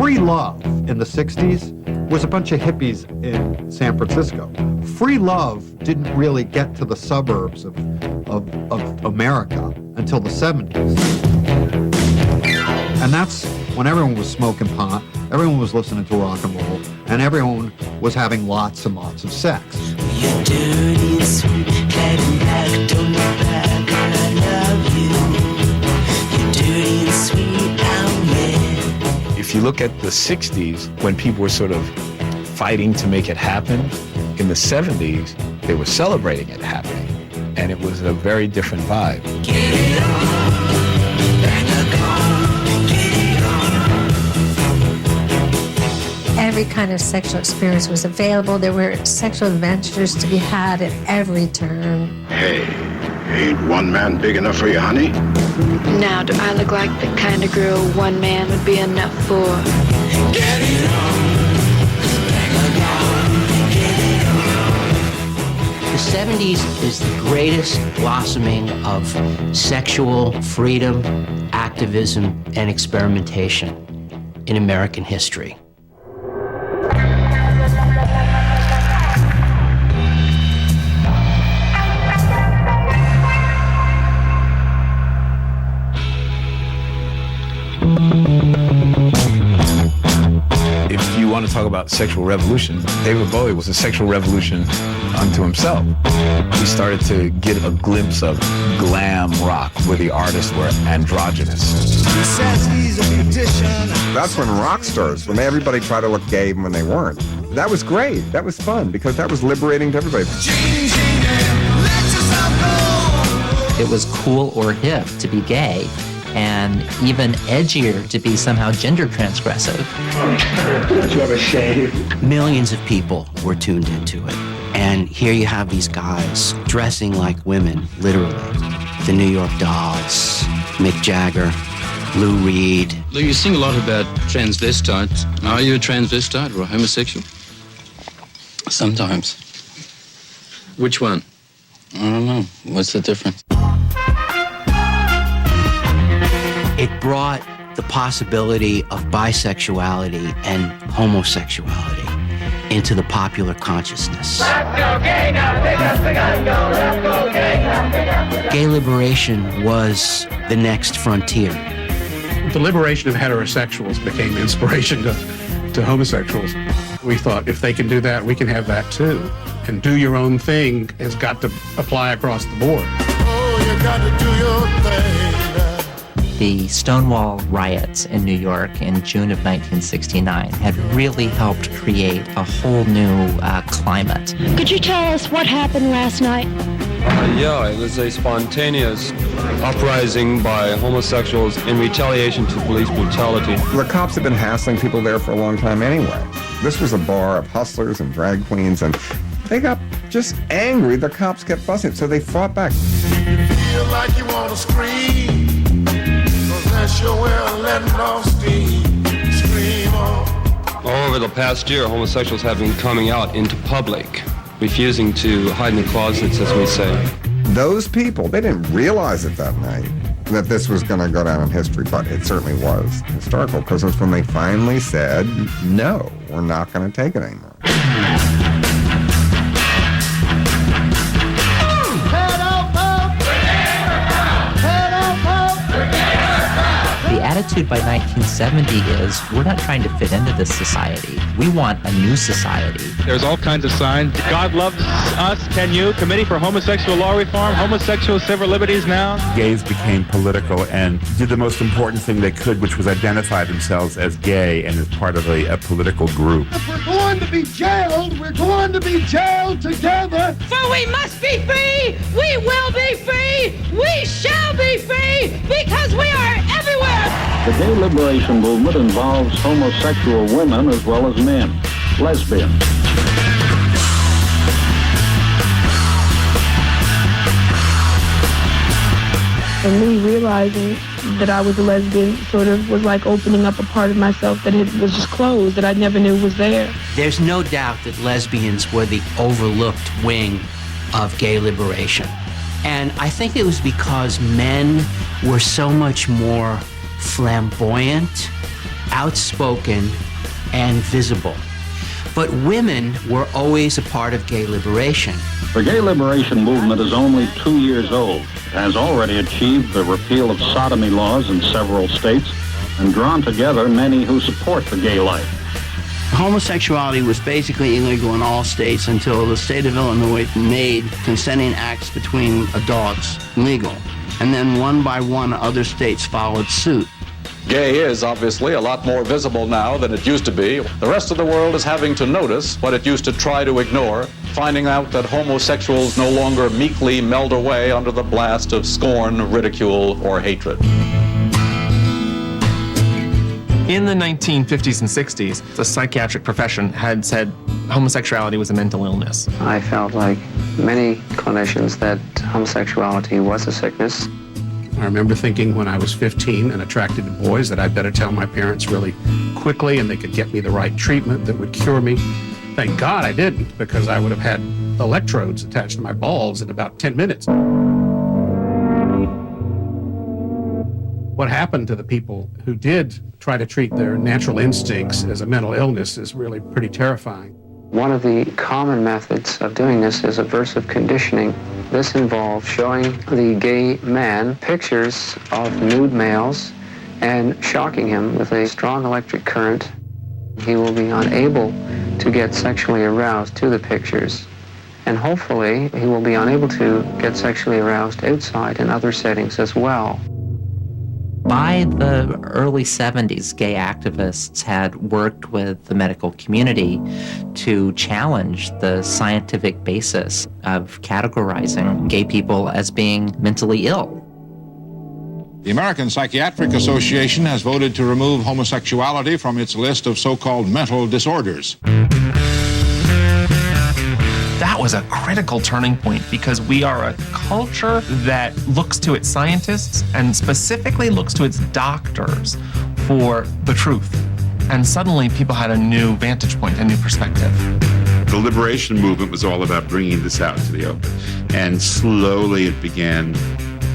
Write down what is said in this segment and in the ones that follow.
Free love in the 60s was a bunch of hippies in San Francisco. Free love didn't really get to the suburbs of America until the 70s. And that's when everyone was smoking pot, everyone was listening to rock and roll, and everyone was having lots and lots of sex. You're dirty and sweet, heading back, don't look back, I love you. You're dirty and sweet, oh yeah. If you look at the 60s, when people were sort of fighting to make it happen, in the 70s, they were celebrating it happening. And it was a very different vibe. Get it on, bang a gong, get it on. Every kind of sexual experience was available. There were sexual adventures to be had at every turn. Hey, ain't one man big enough for you, honey? Now, do I look like the kind of girl one man would be enough for? Get it on, bang a gong, get it on. The 70s is the greatest blossoming of sexual freedom, activism, and experimentation in American history. If you want to talk about sexual revolution, David Bowie was a sexual revolution unto himself. We started to get a glimpse of glam rock where the artists were androgynous. He says he's a beautician. That's when rock stars, when everybody tried to look gay when they weren't. That was great. That was fun because that was liberating to everybody. It was cool or hip to be gay, and even edgier to be somehow gender transgressive. Did you ever shave? Millions of people were tuned into it. And here you have these guys dressing like women, literally. The New York Dolls, Mick Jagger, Lou Reed. You sing a lot about transvestites. Are you a transvestite or a homosexual? Sometimes. Which one? I don't know. What's the difference? It brought the possibility of bisexuality and homosexuality into the popular consciousness. Let's go gay now, pick up the gun, go, let's go gay now, pick up the gun. Gay liberation was the next frontier. The liberation of heterosexuals became inspiration to homosexuals. We thought if they can do that, we can have that too. And do your own thing has got to apply across the board. Oh, you got to do your thing. The Stonewall riots in New York in June of 1969 had really helped create a whole new climate. Could you tell us what happened last night? Yeah, it was a spontaneous uprising by homosexuals in retaliation to police brutality. The cops have been hassling people there for a long time anyway. This was a bar of hustlers and drag queens, and they got just angry. The cops kept busting, so they fought back. You feel like you want to scream. You're well letting off steam, scream on. All over the past year, homosexuals have been coming out into public, refusing to hide in the closets, as we say. Those people, they didn't realize it that night that this was going to go down in history, but it certainly was historical because it's when they finally said, no, we're not going to take it anymore. The attitude by 1970 is we're not trying to fit into this society. We want a new society. There's all kinds of signs. God loves us, can you? Committee for Homosexual Law Reform, Homosexual Civil Liberties Now. Gays became political and did the most important thing they could, which was identify themselves as gay and as part of a political group. If we're going to be jailed, we're going to be jailed together. For we must be free, we will be free, we shall be free, because we are everywhere. The gay liberation movement involves homosexual women as well as men, lesbians. And me realizing that I was a lesbian sort of was like opening up a part of myself that it was just closed, that I never knew was there. There's no doubt that lesbians were the overlooked wing of gay liberation. And I think it was because men were so much more flamboyant, outspoken, and visible. But women were always a part of gay liberation. The gay liberation movement is only 2 years old. It has already achieved the repeal of sodomy laws in several states and drawn together many who support the gay life. Homosexuality was basically illegal in all states until the state of Illinois made consenting acts between adults legal. And then one by one, other states followed suit. Gay is obviously a lot more visible now than it used to be. The rest of the world is having to notice what it used to try to ignore, finding out that homosexuals no longer meekly melt away under the blast of scorn, ridicule, or hatred. In the 1950s and 60s, the psychiatric profession had said homosexuality was a mental illness. I felt like many clinicians that homosexuality was a sickness. I remember thinking when I was 15 and attracted to boys that I'd better tell my parents really quickly and they could get me the right treatment that would cure me. Thank God I didn't, because I would have had electrodes attached to my balls in about 10 minutes. What happened to the people who did try to treat their natural instincts as a mental illness is really pretty terrifying. One of the common methods of doing this is aversive conditioning. This involves showing the gay man pictures of nude males and shocking him with a strong electric current. He will be unable to get sexually aroused to the pictures, and hopefully he will be unable to get sexually aroused outside in other settings as well. By the early 70s, gay activists had worked with the medical community to challenge the scientific basis of categorizing gay people as being mentally ill. The American Psychiatric Association has voted to remove homosexuality from its list of so-called mental disorders. That was a critical turning point because we are a culture that looks to its scientists and specifically looks to its doctors for the truth. And suddenly people had a new vantage point, a new perspective. The liberation movement was all about bringing this out into the open. And slowly it began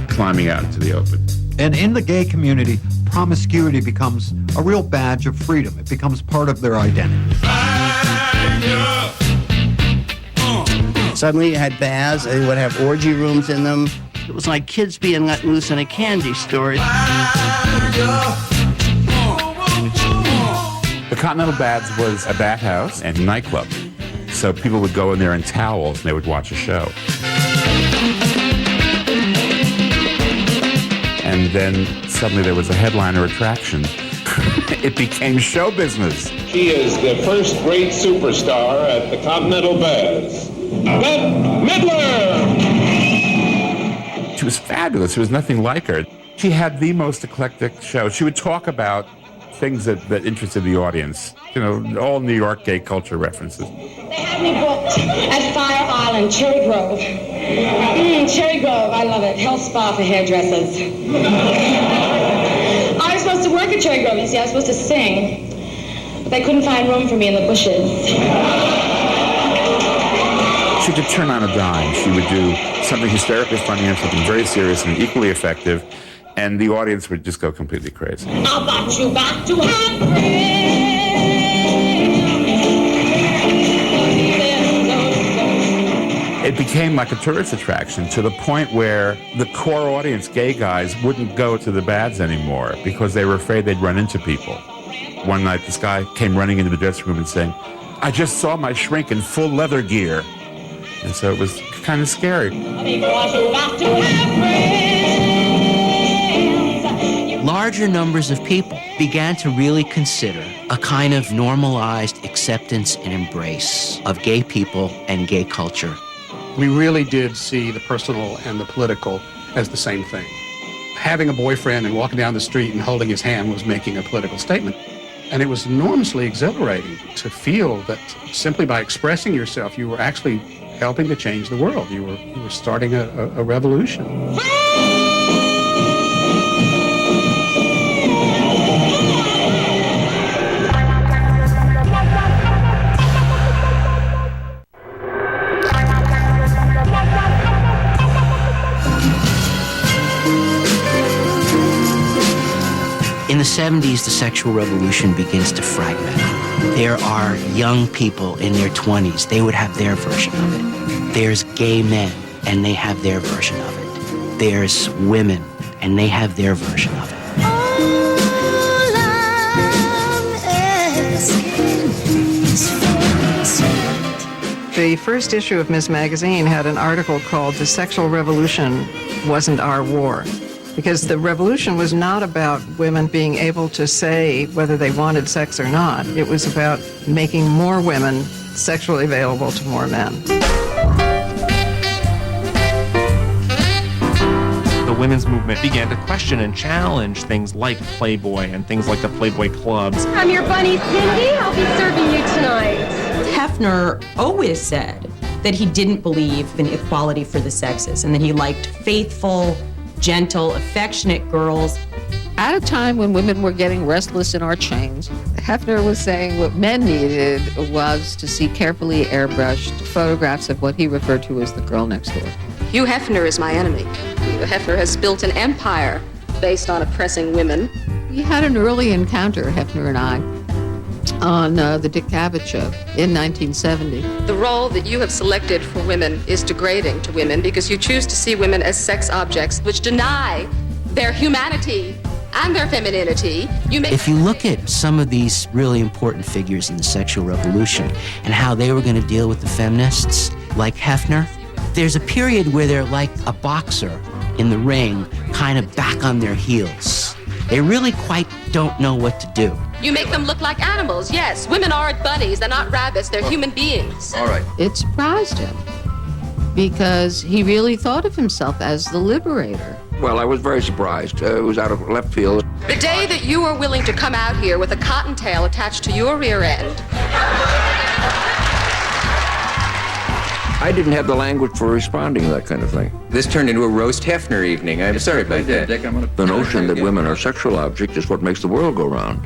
climbing out into the open. And in the gay community, promiscuity becomes a real badge of freedom. It becomes part of their identity. Suddenly you had baths, they would have orgy rooms in them. It was like kids being let loose in a candy store. The Continental Baths was a bathhouse and nightclub. So people would go in there in towels and they would watch a show. And then suddenly there was a headliner attraction. It became show business. She is the first great superstar at the Continental Baths. Bette Midler! She was fabulous. There was nothing like her. She had the most eclectic show. She would talk about things that interested the audience. You know, all New York gay culture references. They had me booked at Fire Island, Cherry Grove. Cherry Grove, I love it. Health spa for hairdressers. I was supposed to work at Cherry Grove, you see. I was supposed to sing. But they couldn't find room for me in the bushes. She could turn on a dime. She would do something hysterically funny and something very serious and equally effective, and the audience would just go completely crazy. I got you back to have It became like a tourist attraction to the point where the core audience, gay guys, wouldn't go to the baths anymore because they were afraid they'd run into people. One night, this guy came running into the dressing room and saying, "I just saw my shrink in full leather gear." And so it was kind of scary. Larger numbers of people began to really consider a kind of normalized acceptance and embrace of gay people and gay culture. We really did see the personal and the political as the same thing. Having a boyfriend and walking down the street and holding his hand was making a political statement. And it was enormously exhilarating to feel that simply by expressing yourself, you were actually helping to change the world. You were starting a revolution. In In the 70s, the sexual revolution begins to fragment. There are young people in their 20s. They would have their version of it. There's gay men, and they have their version of it. There's women, and they have their version of it. The first issue of Ms. Magazine had an article called "The Sexual Revolution Wasn't Our War," because the revolution was not about women being able to say whether they wanted sex or not. It was about making more women sexually available to more men. The women's movement began to question and challenge things like Playboy and things like the Playboy clubs. I'm your bunny, Cindy. I'll be serving you tonight. Hefner always said that he didn't believe in equality for the sexes and that he liked faithful, gentle, affectionate girls. At a time when women were getting restless in our chains, Hefner was saying what men needed was to see carefully airbrushed photographs of what he referred to as the girl next door. Hugh Hefner is my enemy. Hugh Hefner has built an empire based on oppressing women. We had an early encounter, Hefner and I, on the Dick Cavett show in 1970. The role that you have selected for women is degrading to women because you choose to see women as sex objects which deny their humanity and their femininity. If you look at some of these really important figures in the sexual revolution and how they were going to deal with the feminists, like Hefner, there's a period where they're like a boxer in the ring, kind of back on their heels. They really quite don't know what to do. You make them look like animals, yes. Women aren't bunnies, they're not rabbits, they're human beings. All right. It surprised him because he really thought of himself as the liberator. Well, I was very surprised. It was out of left field. The day that you are willing to come out here with a cottontail attached to your rear end. I didn't have the language for responding to that kind of thing. This turned into a roast Hefner evening. I'm sorry about that. The notion that women are sexual objects is what makes the world go round.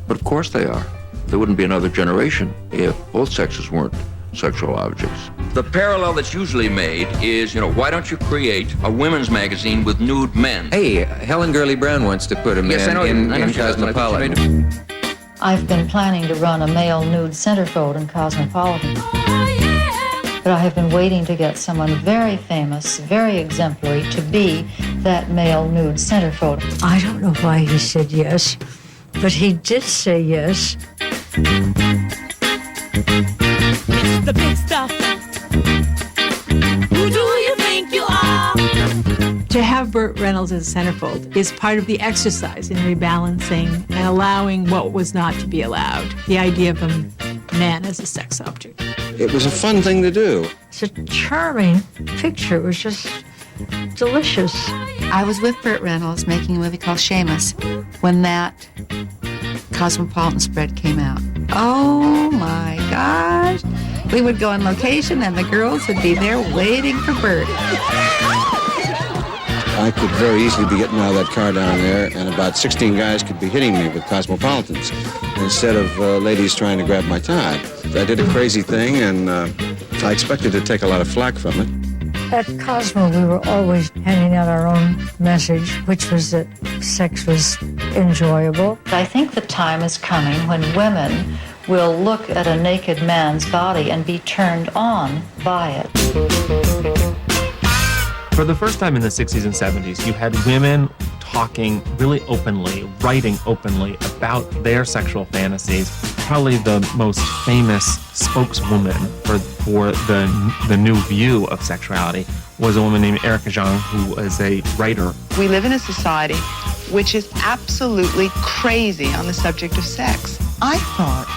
But of course they are. There wouldn't be another generation if both sexes weren't sexual objects. The parallel that's usually made is, why don't you create a women's magazine with nude men? Hey, Helen Gurley Brown wants to put a man in Cosmopolitan. I've been planning to run a male nude centerfold in Cosmopolitan. But I have been waiting to get someone very famous, very exemplary, to be that male nude centerfold. I don't know why he said yes, but he did say yes. The big stuff. Who do you think you are? To have Burt Reynolds as a centerfold is part of the exercise in rebalancing and allowing what was not to be allowed. The idea of a man as a sex object. It was a fun thing to do. It's a charming picture. It was just delicious. I was with Burt Reynolds making a movie called Seamus when that Cosmopolitan spread came out. Oh my gosh. We would go on location and the girls would be there waiting for Burt. I could very easily be getting out of that car down there, and about 16 guys could be hitting me with Cosmopolitans instead of ladies trying to grab my tie. I did a crazy thing, and I expected to take a lot of flack from it. At Cosmo, we were always handing out our own message, which was that sex was enjoyable. I think the time is coming when women will look at a naked man's body and be turned on by it. For the first time in the 60s and 70s, you had women talking really openly, writing openly about their sexual fantasies. Probably the most famous spokeswoman for the new view of sexuality was a woman named Erica Jong, who is a writer. We live in a society which is absolutely crazy on the subject of sex. I thought,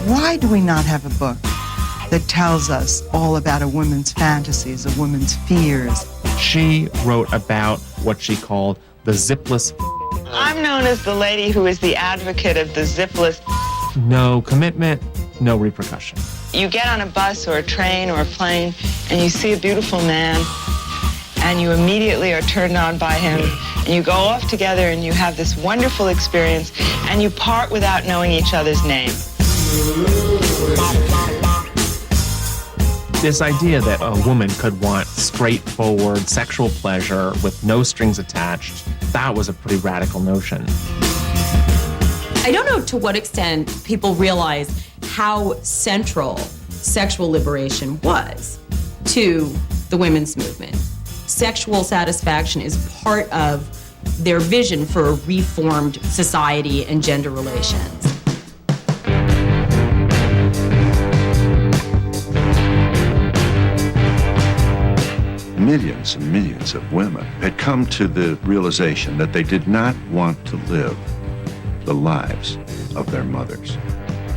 why do we not have a book that tells us all about a woman's fantasies, a woman's fears? She wrote about what she called the zipless. I'm known as the lady who is the advocate of the zipless. No commitment, no repercussion. You get on a bus or a train or a plane and you see a beautiful man and you immediately are turned on by him and you go off together and you have this wonderful experience and you part without knowing each other's name. This idea that a woman could want straightforward sexual pleasure with no strings attached, that was a pretty radical notion. I don't know to what extent people realize how central sexual liberation was to the women's movement. Sexual satisfaction is part of their vision for a reformed society and gender relations. Millions and millions of women had come to the realization that they did not want to live the lives of their mothers.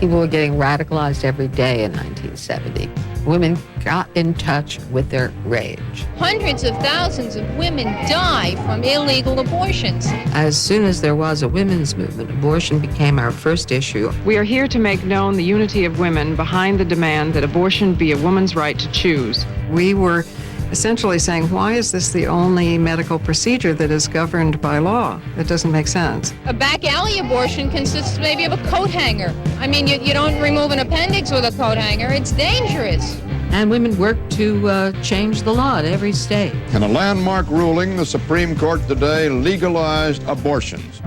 People were getting radicalized every day in 1970. Women got in touch with their rage. Hundreds of thousands of women die from illegal abortions. As soon as there was a women's movement, abortion became our first issue. We are here to make known the unity of women behind the demand that abortion be a woman's right to choose. We were essentially saying, why is this the only medical procedure that is governed by law? It doesn't make sense. A back alley abortion consists maybe of a coat hanger. I mean, you don't remove an appendix with a coat hanger. It's dangerous. And women worked to change the law at every state. In a landmark ruling, the Supreme Court today legalized abortions.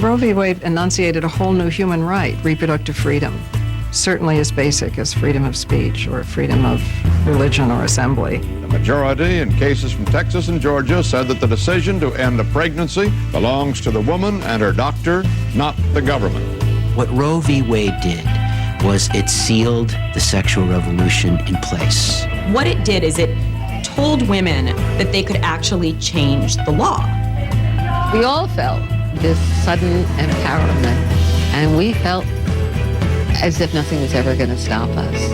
Roe v. Wade enunciated a whole new human right, reproductive freedom. Certainly as basic as freedom of speech or freedom of religion or assembly. The majority in cases from Texas and Georgia said that the decision to end a pregnancy belongs to the woman and her doctor, not the government. What Roe v. Wade did was it sealed the sexual revolution in place. What it did is it told women that they could actually change the law. We all felt this sudden empowerment, and we felt as if nothing was ever going to stop us.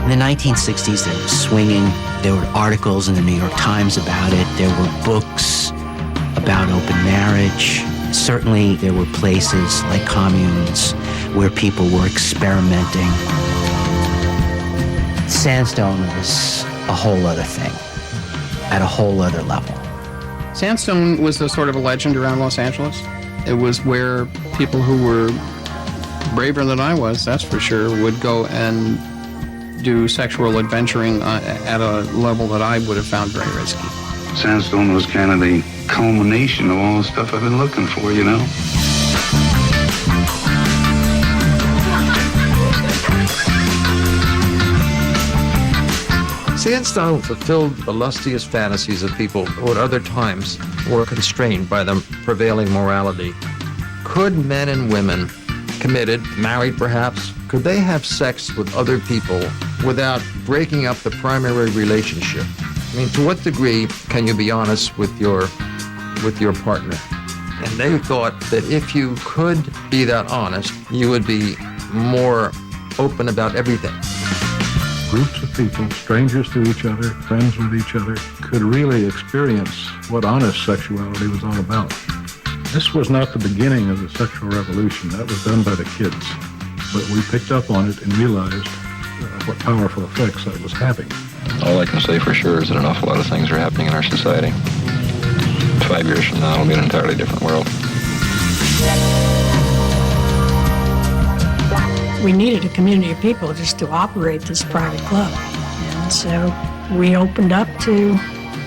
In the 1960s, there was swinging. There were articles in the New York Times about it. There were books about open marriage. Certainly, there were places like communes where people were experimenting. Sandstone was a whole other thing, at a whole other level. Sandstone was a sort of a legend around Los Angeles. It was where people who were braver than I was, that's for sure, would go and do sexual adventuring at a level that I would have found very risky. Sandstone was kind of the culmination of all the stuff I've been looking for, you know? Sandstone fulfilled the lustiest fantasies of people who at other times were constrained by the prevailing morality. Could men and women, committed, married perhaps, could they have sex with other people without breaking up the primary relationship? I mean, to what degree can you be honest with your partner? And they thought that if you could be that honest, you would be more open about everything. Groups of people, strangers to each other, friends with each other, could really experience what honest sexuality was all about. This was not the beginning of the sexual revolution. That was done by the kids. But we picked up on it and realized what powerful effects that was having. All I can say for sure is that an awful lot of things are happening in our society. 5 years from now, it'll be an entirely different world. We needed a community of people just to operate this private club. And so we opened up to,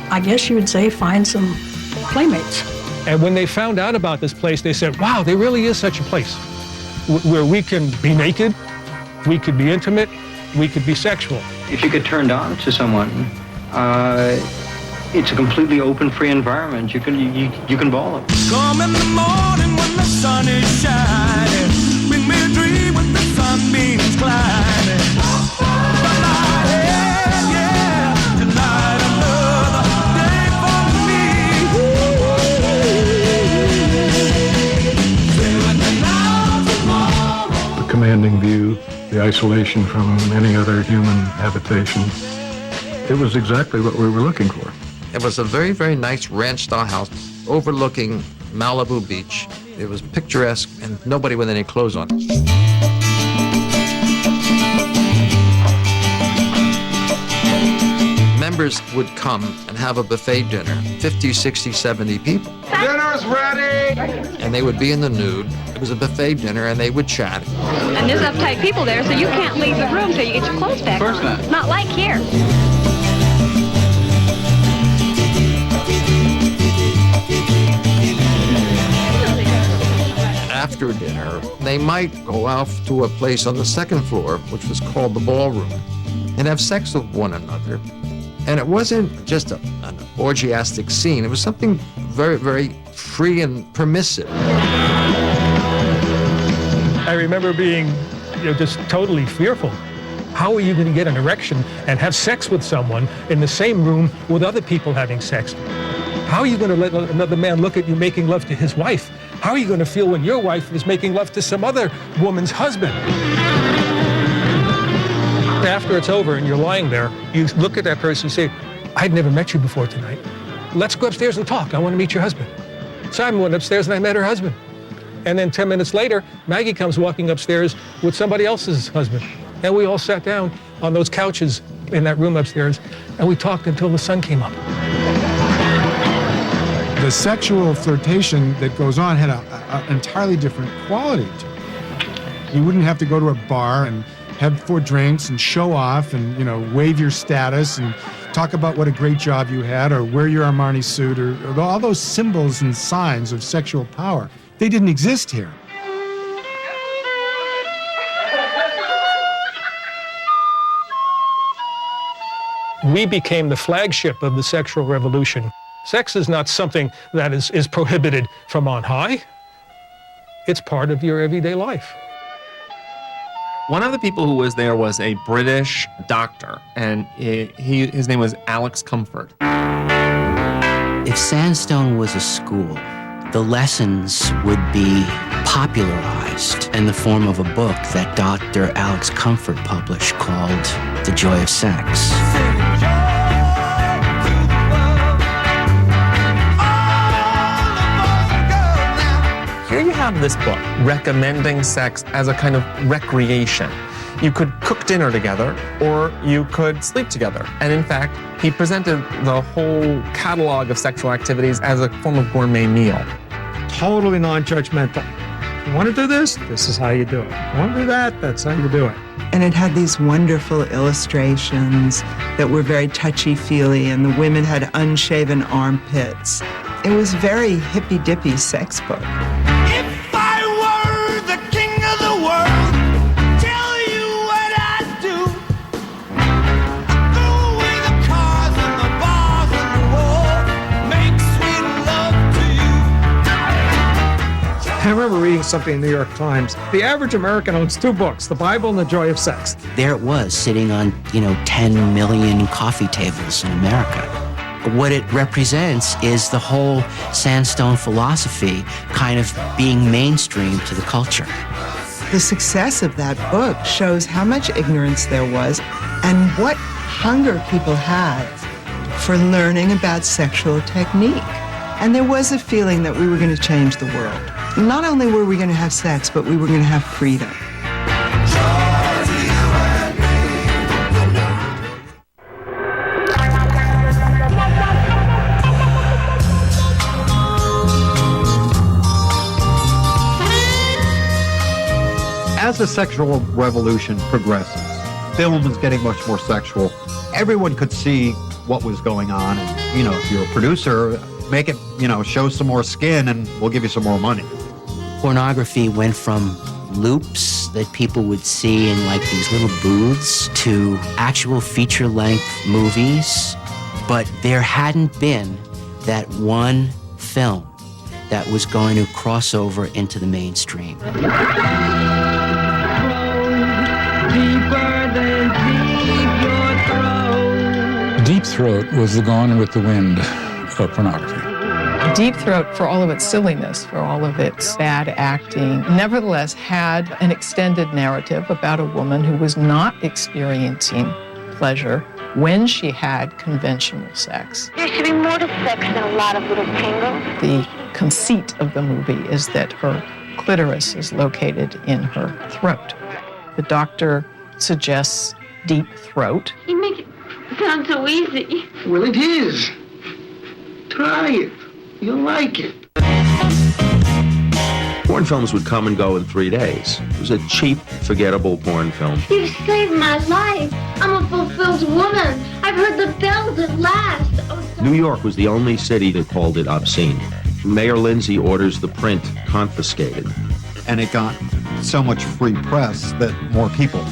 I guess you would say, find some playmates. And when they found out about this place, they said, wow, there really is such a place where we can be naked, we could be intimate, we could be sexual. If you get turned on to someone, it's a completely open, free environment. You can ball it. Come in the morning when the sun is shining. Bring me a dream with the sunbeams climbing. But my head, yeah, tonight another day for me. Say what the now tomorrow. The commanding view, the isolation from any other human habitation. It was exactly what we were looking for. It was a very, very nice ranch-style house overlooking Malibu Beach. It was picturesque and nobody with any clothes on. members would come and have a buffet dinner, 50, 60, 70 people. Dinner's ready! And they would be in the nude. It was a buffet dinner, and they would chat. And there's uptight people there, so you can't leave the room till you get your clothes back on. Not like here. After dinner, they might go off to a place on the second floor, which was called the ballroom, and have sex with one another. And it wasn't just an orgiastic scene. It was something very, very free and permissive. I remember being just totally fearful. How are you going to get an erection and have sex with someone in the same room with other people having sex? How are you going to let another man look at you making love to his wife? How are you going to feel when your wife is making love to some other woman's husband? After it's over and you're lying there, you look at that person and say, I'd never met you before tonight. Let's go upstairs and talk. I want to meet your husband. So I went upstairs and I met her husband. And then 10 minutes later, Maggie comes walking upstairs with somebody else's husband. And we all sat down on those couches in that room upstairs, and we talked until the sun came up. The sexual flirtation that goes on had an entirely different quality to it. You wouldn't have to go to a bar and have 4 drinks and show off and, wave your status and talk about what a great job you had or wear your Armani suit or all those symbols and signs of sexual power. They didn't exist here. We became the flagship of the sexual revolution. Sex is not something that is prohibited from on high. It's part of your everyday life. One of the people who was there was a British doctor, and his name was Alex Comfort. If Sandstone was a school, the lessons would be popularized in the form of a book that Dr. Alex Comfort published called The Joy of Sex. Here you have this book recommending sex as a kind of recreation. You could cook dinner together, or you could sleep together. And in fact, he presented the whole catalog of sexual activities as a form of gourmet meal. Totally non-judgmental. You want to do this? This is how you do it. You want to do that? That's how you do it. And it had these wonderful illustrations that were very touchy-feely, and the women had unshaven armpits. It was very hippy-dippy sex book. If I were the king of the world, tell you what I'd do. I'd throw away the cars and the bars and the war, make sweet love to you. I remember reading something in the New York Times. The average American owns 2 books, The Bible and The Joy of Sex. There it was, sitting on, 10 million coffee tables in America. What it represents is the whole Sandstone philosophy kind of being mainstream to the culture. The success of that book shows how much ignorance there was and what hunger people had for learning about sexual technique. And there was a feeling that we were going to change the world. Not only were we going to have sex, but we were going to have freedom. As the sexual revolution progresses, film is getting much more sexual. Everyone could see what was going on. And, if you're a producer, make it, show some more skin and we'll give you some more money. Pornography went from loops that people would see in these little booths to actual feature-length movies. But there hadn't been that one film that was going to cross over into the mainstream. Deep Throat was the Gone with the Wind of pornography. Deep Throat, for all of its silliness, for all of its bad acting, nevertheless had an extended narrative about a woman who was not experiencing pleasure when she had conventional sex. There should be more to sex than a lot of little tingles. The conceit of the movie is that her clitoris is located in her throat. The doctor suggests Deep Throat. You make it sounds so easy. Well, it is. Try it. You'll like it. Porn films would come and go in 3 days. It was a cheap, forgettable porn film. You've saved my life. I'm a fulfilled woman. I've heard the bells at last. New York was the only city that called it obscene. Mayor Lindsay orders the print confiscated. And it got so much free press that more people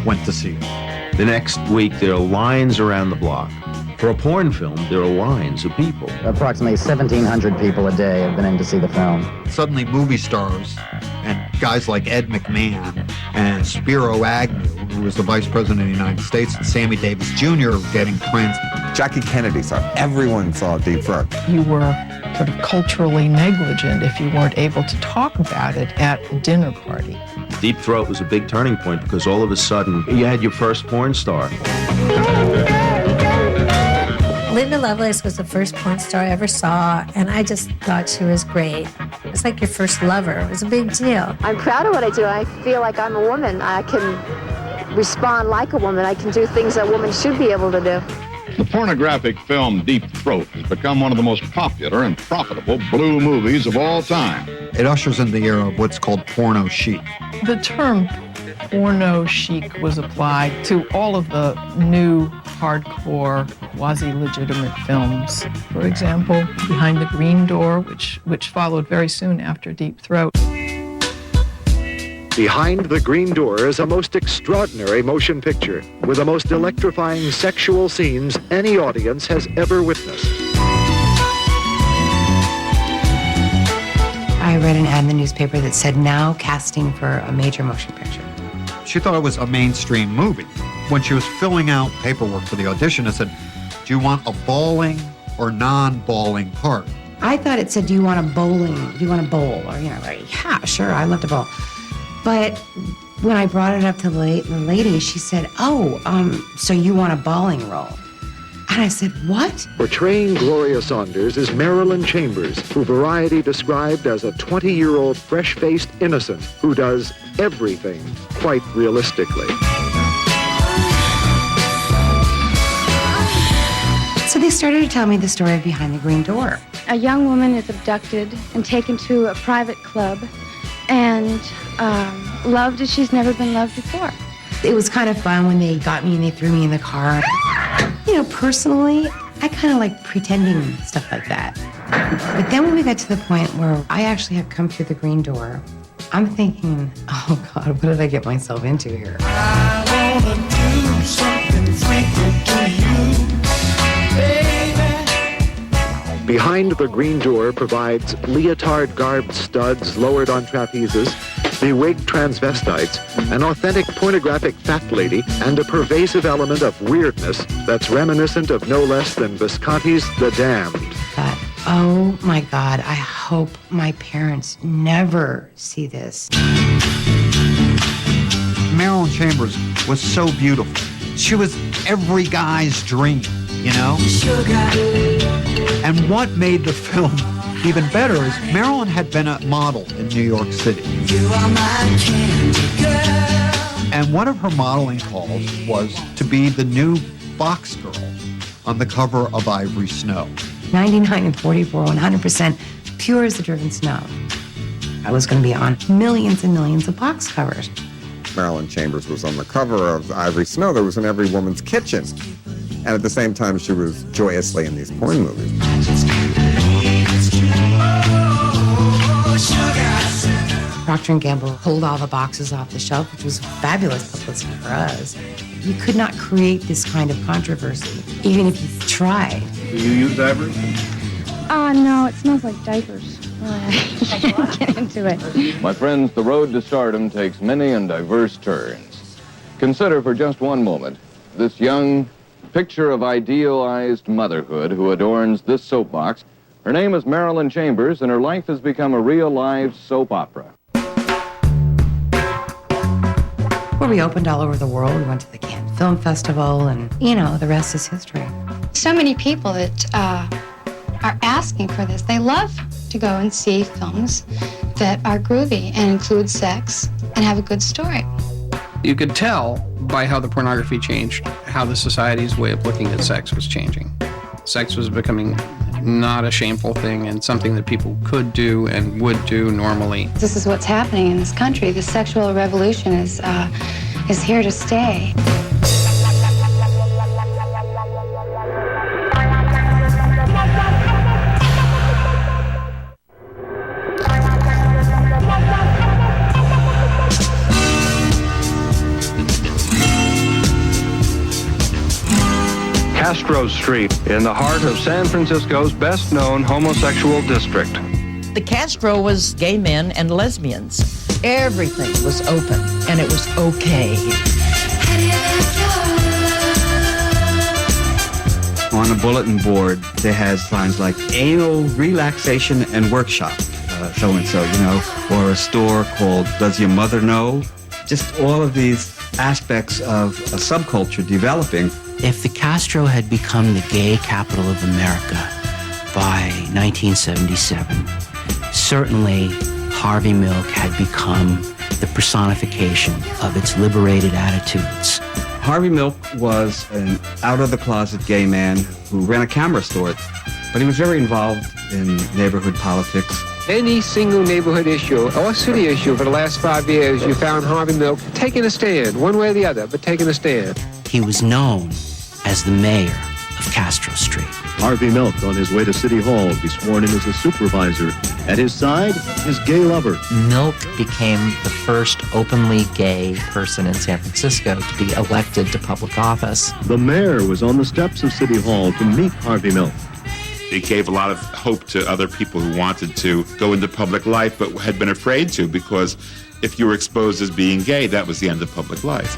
went to see it. The next week, there are lines around the block. For a porn film, there are lines of people. Approximately 1,700 people a day have been in to see the film. Suddenly movie stars and guys like Ed McMahon and Spiro Agnew, who was the Vice President of the United States, and Sammy Davis Jr. getting prints. Jackie Kennedy saw it. Everyone saw Deep Throat. You were sort of culturally negligent if you weren't able to talk about it at a dinner party. Deep Throat was a big turning point because all of a sudden, you had your first porn star. Linda Lovelace was the first porn star I ever saw, and I just thought she was great. It's like your first lover. It was a big deal. I'm proud of what I do. I feel like I'm a woman. I can respond like a woman. I can do things that women should be able to do. The pornographic film Deep Throat has become one of the most popular and profitable blue movies of all time. It ushers in the era of what's called porno chic. The term porno chic was applied to all of the new hardcore, quasi-legitimate films. For example, Behind the Green Door, which followed very soon after Deep Throat. Behind the Green Door is a most extraordinary motion picture with the most electrifying sexual scenes any audience has ever witnessed. I read an ad in the newspaper that said now casting for a major motion picture. She thought it was a mainstream movie. When she was filling out paperwork for the audition, it said, do you want a bawling or non-bawling part? I thought it said, do you want a bowling? Do you want to bowl? Or, like, yeah, sure, I love to bowl. But when I brought it up to the lady, she said, so you want a bowling role? And I said, what? Portraying Gloria Saunders is Marilyn Chambers, who Variety described as a 20-year-old fresh-faced innocent who does everything quite realistically. So they started to tell me the story of Behind the Green Door. A young woman is abducted and taken to a private club and loved as she's never been loved before. It was kind of fun when they got me and they threw me in the car. Personally, I kind of like pretending stuff like that. But then when we got to the point where I actually have come through the green door, I'm thinking, oh God, what did I get myself into here? I wanna do something freaky to you, baby. Behind the Green Door provides leotard-garbed studs lowered on trapezes, bewigged transvestites, an authentic pornographic fat lady, and a pervasive element of weirdness that's reminiscent of no less than Visconti's The Damned. But, oh my God, I hope my parents never see this. Marilyn Chambers was so beautiful. She was every guy's dream, And what made the film even better is Marilyn had been a model in New York City. You are my candy girl. And one of her modeling calls was to be the new box girl on the cover of Ivory Snow. 99 and 44, 100% pure as the driven snow. I was going to be on millions and millions of box covers. Marilyn Chambers was on the cover of Ivory Snow that was in every woman's kitchen. And at the same time, she was joyously in these porn movies. Procter & Gamble pulled all the boxes off the shelf, which was fabulous publicity for us. You could not create this kind of controversy, even if you tried. Do you use Ivory? No, it smells like diapers. I can't get into it. My friends, the road to stardom takes many and diverse turns. Consider for just one moment this young picture of idealized motherhood who adorns this soapbox. Her name is Marilyn Chambers, and her life has become a real live soap opera. Where we opened all over the world. We went to the Cannes Film Festival, and, the rest is history. So many people that are asking for this. They love to go and see films that are groovy and include sex and have a good story. You could tell by how the pornography changed, how the society's way of looking at sex was changing. Sex was becoming not a shameful thing and something that people could do and would do normally. This is what's happening in this country. The sexual revolution is here to stay. Castro Street, in the heart of San Francisco's best-known homosexual district. The Castro was gay men and lesbians. Everything was open, and it was okay. On a bulletin board, they had signs like anal relaxation and workshop, so-and-so, or a store called Does Your Mother Know? Just all of these aspects of a subculture developing. If the Castro had become the gay capital of America by 1977, certainly Harvey Milk had become the personification of its liberated attitudes. Harvey Milk was an out-of-the-closet gay man who ran a camera store, but he was very involved in neighborhood politics. Any single neighborhood issue or city issue for the last 5 years, you found Harvey Milk taking a stand, one way or the other, but taking a stand. He was known as the mayor of Castro Street. Harvey Milk, on his way to City Hall, to be sworn in as a supervisor. At his side, his gay lover. Milk became the first openly gay person in San Francisco to be elected to public office. The mayor was on the steps of City Hall to meet Harvey Milk. It gave a lot of hope to other people who wanted to go into public life but had been afraid to, because if you were exposed as being gay, that was the end of public life.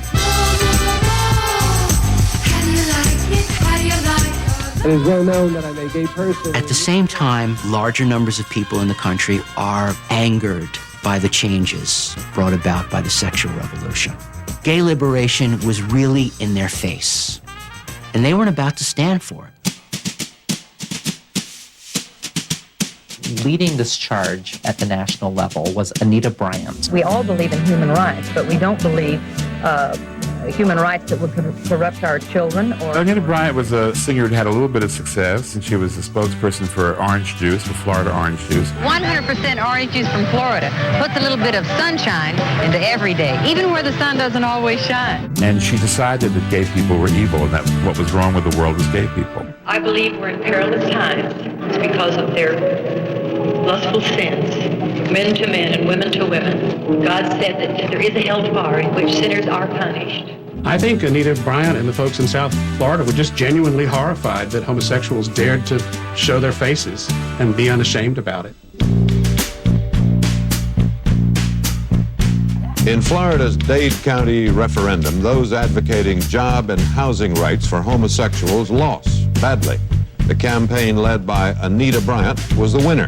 It is well known that I'm a gay person. At the same time, larger numbers of people in the country are angered by the changes brought about by the sexual revolution. Gay liberation was really in their face, and they weren't about to stand for it. Leading this charge at the national level was Anita Bryant. We all believe in human rights, but we don't believe human rights that would corrupt our children. Anita Bryant was a singer who had a little bit of success, and she was a spokesperson for orange juice, for Florida orange juice. 100% orange juice from Florida puts a little bit of sunshine into every day, even where the sun doesn't always shine. And she decided that gay people were evil, and that what was wrong with the world was gay people. I believe we're in perilous times. It's because of their lustful sins, men to men and women to women. God said that there is a hellfire in which sinners are punished. I think Anita Bryant and the folks in South Florida were just genuinely horrified that homosexuals dared to show their faces and be unashamed about it. In Florida's Dade County referendum, those advocating job and housing rights for homosexuals lost badly. The campaign led by Anita Bryant was the winner.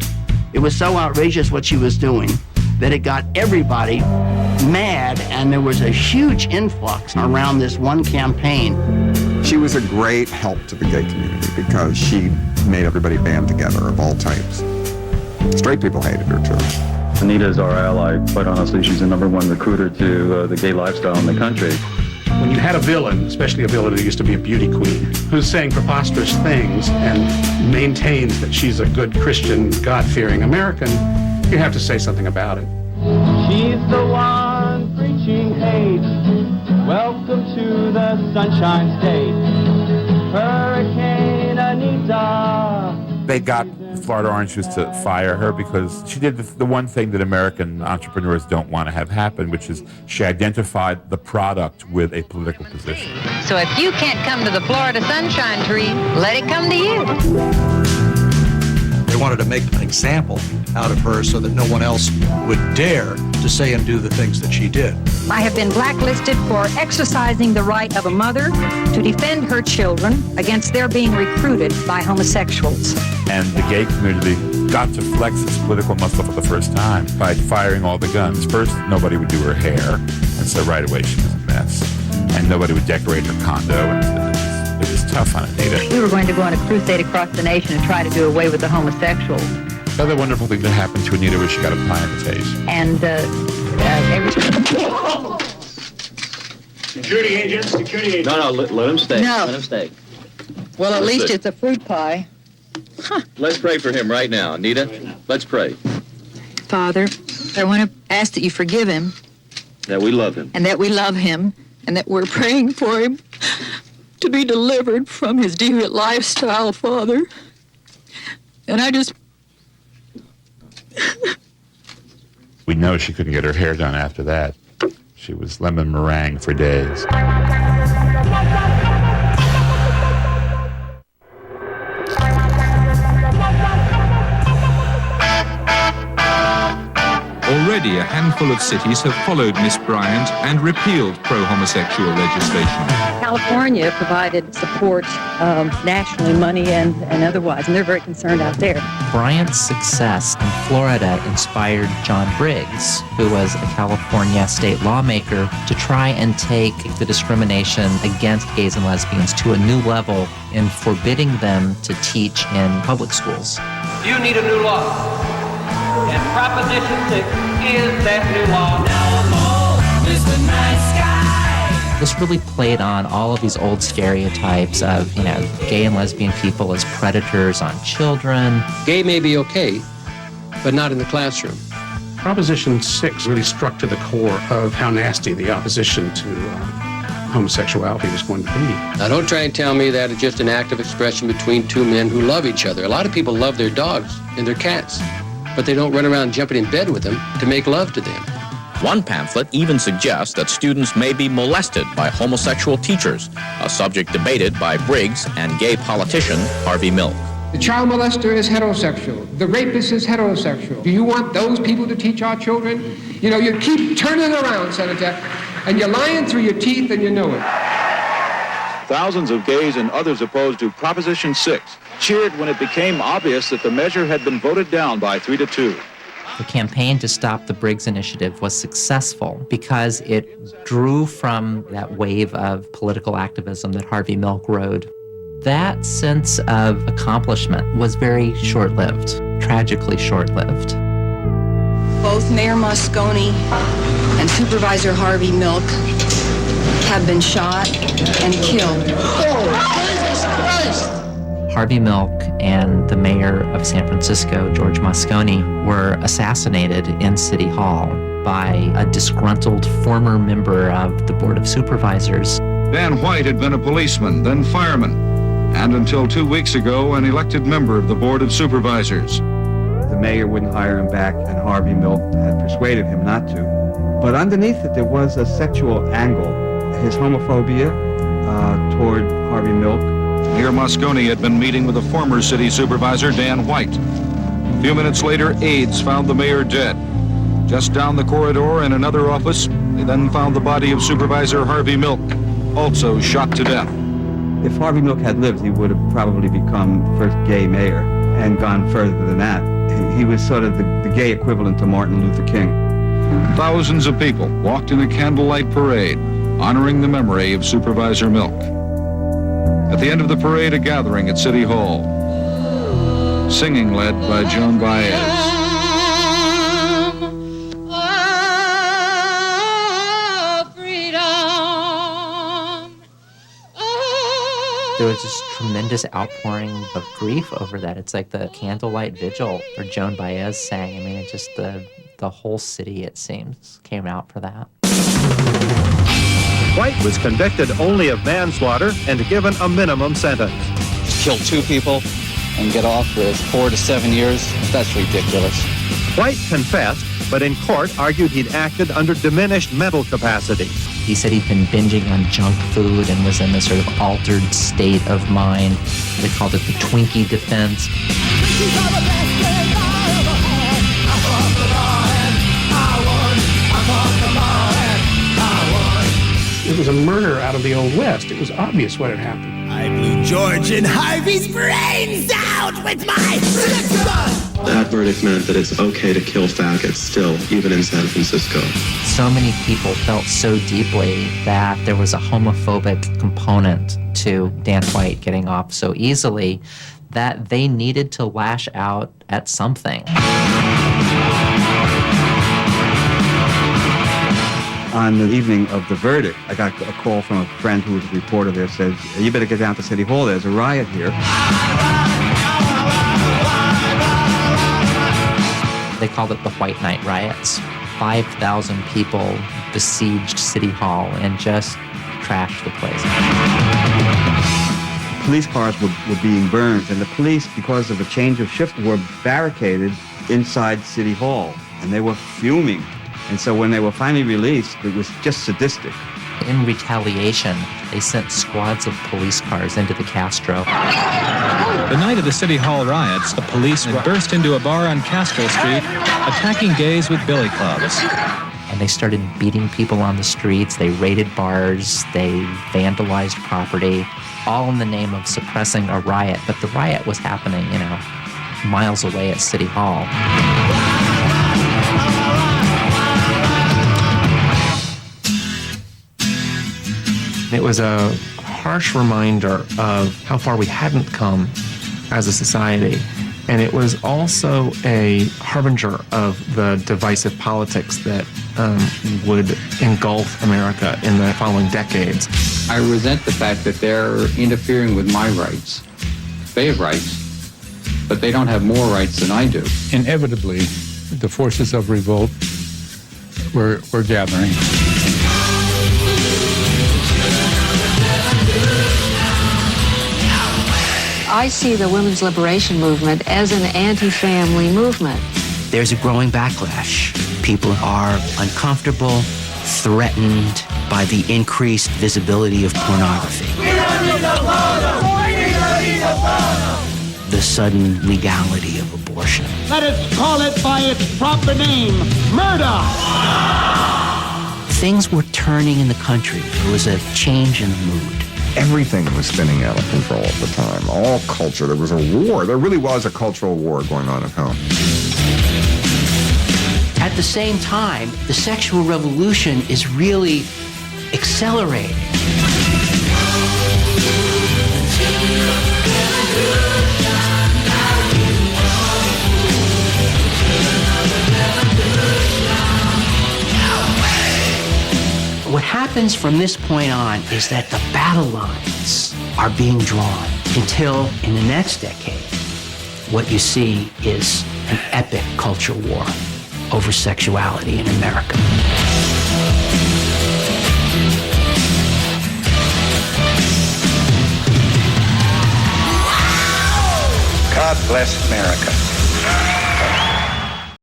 It was so outrageous what she was doing that it got everybody mad, and there was a huge influx around this one campaign. She was a great help to the gay community because she made everybody band together of all types. Straight people hated her too. Anita is our ally. Quite honestly, she's the #1 recruiter to the gay lifestyle in the country. When you had a villain, especially a villain who used to be a beauty queen, who's saying preposterous things and maintains that she's a good Christian, God-fearing American, you have to say something about it. She's the one preaching hate. Welcome to the Sunshine State. Hurricane Anita. They got Florida Orange Juice to fire her because she did the one thing that American entrepreneurs don't want to have happen, which is she identified the product with a political position. So if you can't come to the Florida Sunshine Tree, let it come to you. They wanted to make an example out of her so that no one else would dare to say and do the things that she did. I have been blacklisted for exercising the right of a mother to defend her children against their being recruited by homosexuals. And the gay community got to flex its political muscle for the first time by firing all the guns. First, nobody would do her hair, and so right away she was a mess. And nobody would decorate her condo, and it was tough on Anita. We were going to go on a crusade across the nation and try to do away with the homosexuals. The other wonderful thing that happened to Anita was she got a pie invitation. And Security agents, security agents. No, let him stay. No. Let him stay. Well, at Let's least see. it's a fruit pie. Let's pray for him right now. Anita, let's pray Father, I want to ask that you forgive him that we love him. and that we love him and that we're praying for him to be delivered from his deviant lifestyle, Father. And I just... We know she couldn't get her hair done after that. She was lemon meringue for days. Already a handful of cities have followed Miss Bryant and repealed pro-homosexual legislation. California provided support nationally, money and otherwise, and they're very concerned out there. Bryant's success in Florida inspired John Briggs, who was a California state lawmaker, to try and take the discrimination against gays and lesbians to a new level in forbidding them to teach in public schools. You need a new law. And Proposition 6 is that new law. No more Mr. Nice Guy. This really played on all of these old stereotypes of, gay and lesbian people as predators on children. Gay may be okay, but not in the classroom. Proposition 6 really struck to the core of how nasty the opposition to homosexuality was going to be. Now, don't try and tell me that it's just an act of expression between two men who love each other. A lot of people love their dogs and their cats, but they don't run around jumping in bed with them to make love to them. One pamphlet even suggests that students may be molested by homosexual teachers, a subject debated by Briggs and gay politician Harvey Milk. The child molester is heterosexual. The rapist is heterosexual. Do you want those people to teach our children? You keep turning around, Senator, and you're lying through your teeth and you know it. Thousands of gays and others opposed to Proposition 6 cheered when it became obvious that the measure had been voted down by 3-2. The campaign to stop the Briggs Initiative was successful because it drew from that wave of political activism that Harvey Milk rode. That sense of accomplishment was very short-lived, tragically short-lived. Both Mayor Moscone and Supervisor Harvey Milk have been shot and killed. Harvey Milk and the mayor of San Francisco, George Moscone, were assassinated in City Hall by a disgruntled former member of the Board of Supervisors. Dan White had been a policeman, then fireman, and until 2 weeks ago, an elected member of the Board of Supervisors. The mayor wouldn't hire him back, and Harvey Milk had persuaded him not to. But underneath it, there was a sexual angle. His homophobia toward Harvey Milk. Mayor Moscone had been meeting with a former city supervisor, Dan White. A few minutes later, aides found the mayor dead. Just down the corridor in another office, they then found the body of Supervisor Harvey Milk, also shot to death. If Harvey Milk had lived, he would have probably become the first gay mayor and gone further than that. He was sort of the gay equivalent to Martin Luther King. Thousands of people walked in a candlelight parade, honoring the memory of Supervisor Milk. At the end of the parade, a gathering at City Hall. Singing led by Joan Baez. There was this tremendous outpouring of grief over that. It's like the candlelight vigil where Joan Baez sang. I mean, it just the whole city, it seems, came out for that. White was convicted only of manslaughter and given a minimum sentence. Kill 2 people and get off with 4 to 7 years, that's ridiculous. White confessed, but in court argued he'd acted under diminished mental capacity. He said he'd been binging on junk food and was in this sort of altered state of mind. They called it the Twinkie defense. It was a murder out of the Old West. It was obvious what had happened. I blew George and Harvey's brains out with my six gun! That verdict meant that it's okay to kill faggots still, even in San Francisco. So many people felt so deeply that there was a homophobic component to Dan White getting off so easily that they needed to lash out at something. On On the evening of the verdict, I got a call from a friend who was a reporter there, said, you better get down to City Hall, there's a riot here. They called it the White Night Riots. 5,000 people besieged City Hall and just trashed the place. Police cars were being burned, and the police, because of a change of shift, were barricaded inside City Hall, and they were fuming. And so when they were finally released, it was just sadistic. In retaliation, they sent squads of police cars into the Castro. The night of the City Hall riots, the police burst into a bar on Castro Street, attacking gays with billy clubs. And they started beating people on the streets. They raided bars. They vandalized property, all in the name of suppressing a riot. But the riot was happening, miles away at City Hall. It was a harsh reminder of how far we hadn't come as a society. And it was also a harbinger of the divisive politics that would engulf America in the following decades. I resent the fact that they're interfering with my rights. They have rights, but they don't have more rights than I do. Inevitably, the forces of revolt were gathering. I see the women's liberation movement as an anti-family movement. There's a growing backlash. People are uncomfortable, threatened by the increased visibility of pornography. The sudden legality of abortion. Let us call it by its proper name, murder! Things were turning in the country. There was a change in the mood. Everything was spinning out of control at the time. All culture. There was a war. There really was a cultural war going on at home. At the same time, the sexual revolution is really accelerating. What happens from this point on is that the battle lines are being drawn until in the next decade, what you see is an epic culture war over sexuality in America. God bless America.